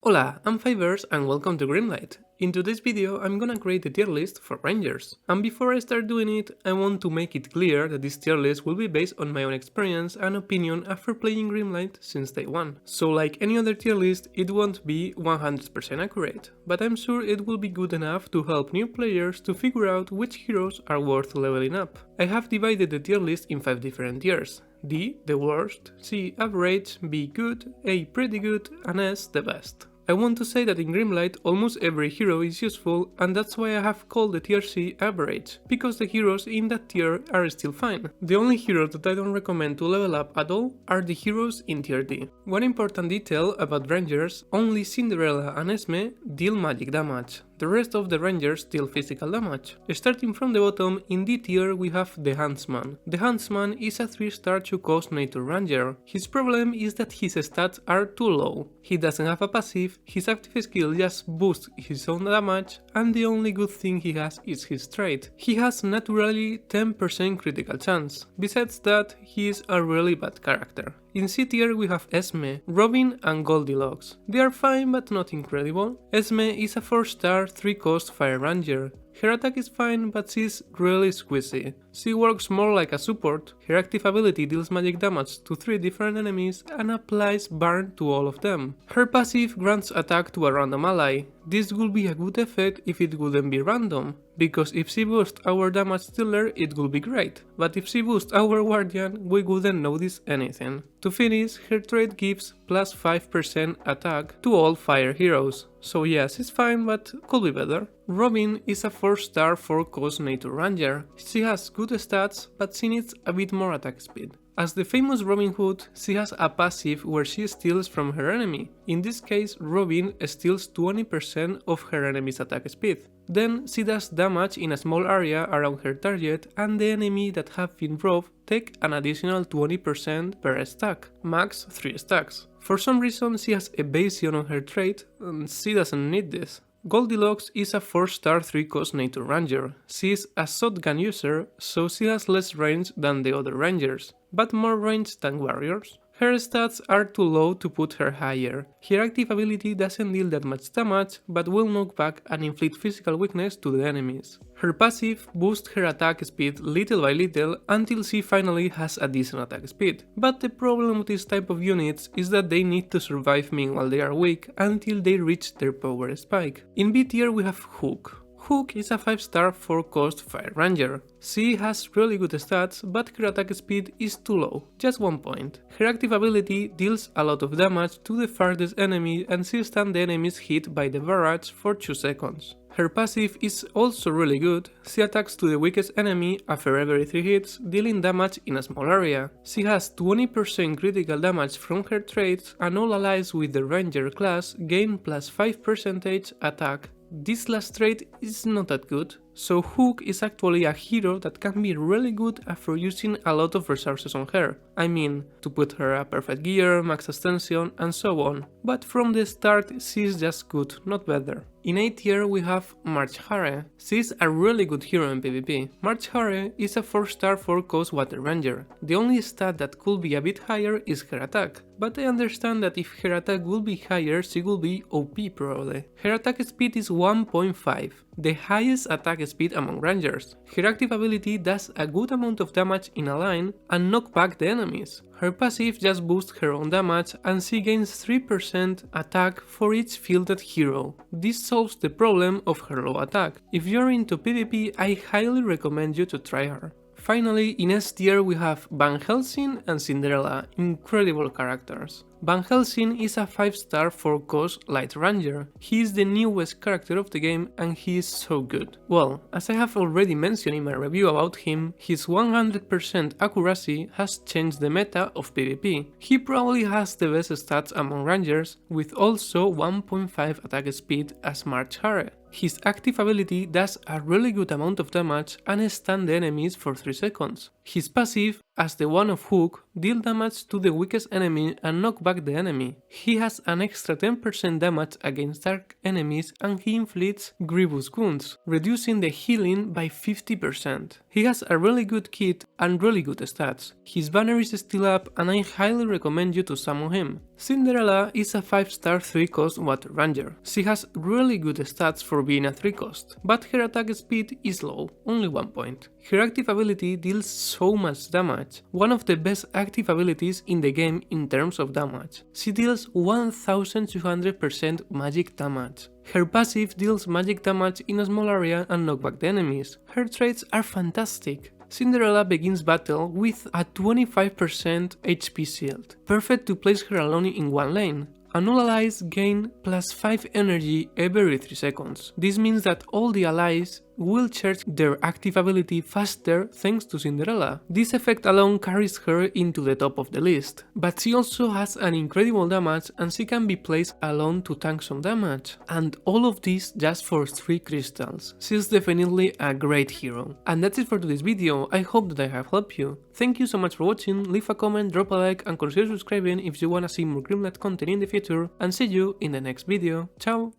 Hola, I'm Fivers and welcome to Grimlight. In today's video I'm gonna create a tier list for rangers. And before I start doing it, I want to make it clear that this tier list will be based on my own experience and opinion after playing Grimlight since day one. So like any other tier list, it won't be 100% accurate, but I'm sure it will be good enough to help new players to figure out which heroes are worth leveling up. I have divided the tier list in 5 different tiers. D, the worst, C, average, B, good, A, pretty good, and S, the best. I want to say that in Grimlight almost every hero is useful, and that's why I have called the tier C average, because the heroes in that tier are still fine. The only heroes that I don't recommend to level up at all are the heroes in tier D. One important detail about rangers, only Cinderella and Esme deal magic damage. The rest of the rangers deal physical damage. Starting from the bottom, in D tier we have the Huntsman. The Huntsman is a 3-star 2-cost nature ranger. His problem is that his stats are too low. He doesn't have a passive, his active skill just boosts his own damage, and the only good thing he has is his trait. He has naturally 10% critical chance. Besides that, he is a really bad character. In C tier we have Esme, Robin and Goldilocks. They are fine but not incredible. Esme is a 4-star 3-cost fire ranger. Her attack is fine, but she's really squishy. She works more like a support. Her active ability deals magic damage to 3 different enemies and applies burn to all of them. Her passive grants attack to a random ally. This will be a good effect if it wouldn't be random, because if she boosts our damage dealer it will be great, but if she boosts our guardian we wouldn't notice anything. To finish, her trait gives plus 5% attack to all fire heroes. So yes, it's fine, but could be better. Robin is a 4-star 4-cost nature ranger. She has good stats, but she needs a bit more attack speed. As the famous Robin Hood, she has a passive where she steals from her enemy. In this case, Robin steals 20% of her enemy's attack speed. Then she does damage in a small area around her target, and the enemy that have been robbed take an additional 20% per stack, max 3 stacks. For some reason she has evasion on her trait, and she doesn't need this. Goldilocks is a 4-star 3-cost nature ranger. She is a shotgun user, so she has less range than the other rangers, but more range than warriors. Her stats are too low to put her higher. Her active ability doesn't deal that much damage, but will knock back and inflict physical weakness to the enemies. Her passive boosts her attack speed little by little until she finally has a decent attack speed. But the problem with this type of units is that they need to survive meanwhile they are weak until they reach their power spike. In B tier we have Hook. Hook is a 5-star 4-cost fire ranger. She has really good stats, but her attack speed is too low, just 1 point. Her active ability deals a lot of damage to the farthest enemy and she stuns the enemies hit by the barrage for 2 seconds. Her passive is also really good. She attacks to the weakest enemy after every 3 hits, dealing damage in a small area. She has 20% critical damage from her traits, and all allies with the ranger class gain plus 5% attack. This last trait is not that good, so Hook is actually a hero that can be really good after using a lot of resources on her. I mean, to put her a perfect gear, max extension and so on, but from the start she's just good, not better. In A tier we have Marchhare. She's a really good hero in PvP. Marchhare is a 4-star 4-cost water ranger. The only stat that could be a bit higher is her attack, but I understand that if her attack will be higher she will be OP probably. Her attack speed is 1.5, the highest attack speed among rangers. Her active ability does a good amount of damage in a line and knock back the enemies. Her passive just boosts her own damage and she gains 3% attack for each fielded hero. This solves the problem of her low attack. If you're into PvP, I highly recommend you to try her. Finally, in S tier we have Van Helsing and Cinderella, incredible characters. Van Helsing is a 5-star 4-cost light ranger. He is the newest character of the game and he is so good. Well, as I have already mentioned in my review about him, his 100% accuracy has changed the meta of PvP. He probably has the best stats among rangers, with also 1.5 attack speed as Marchhare. His active ability does a really good amount of damage and stun the enemies for 3 seconds. His passive, as the one of Hook, deal damage to the weakest enemy and knock back the enemy. He has an extra 10% damage against dark enemies and he inflicts grievous wounds, reducing the healing by 50%. He has a really good kit and really good stats. His banner is still up and I highly recommend you to summon him. Cinderella is a 5-star 3-cost water ranger. She has really good stats for being a 3-cost, but her attack speed is low, only 1 point. Her active ability deals so much damage, one of the best active abilities in the game in terms of damage. She deals 1200% magic damage. Her passive deals magic damage in a small area and knock back the enemies. Her traits are fantastic. Cinderella begins battle with a 25% HP shield, perfect to place her alone in one lane. And all allies gain plus 5 energy every 3 seconds. This means that all the allies will charge their active ability faster thanks to Cinderella. This effect alone carries her into the top of the list. But she also has an incredible damage and she can be placed alone to tank some damage. And all of this just for 3 crystals. She's definitely a great hero. And that's it for today's video. I hope that I have helped you. Thank you so much for watching, leave a comment, drop a like and consider subscribing if you wanna see more Grimlight content in the future, and see you in the next video. Ciao!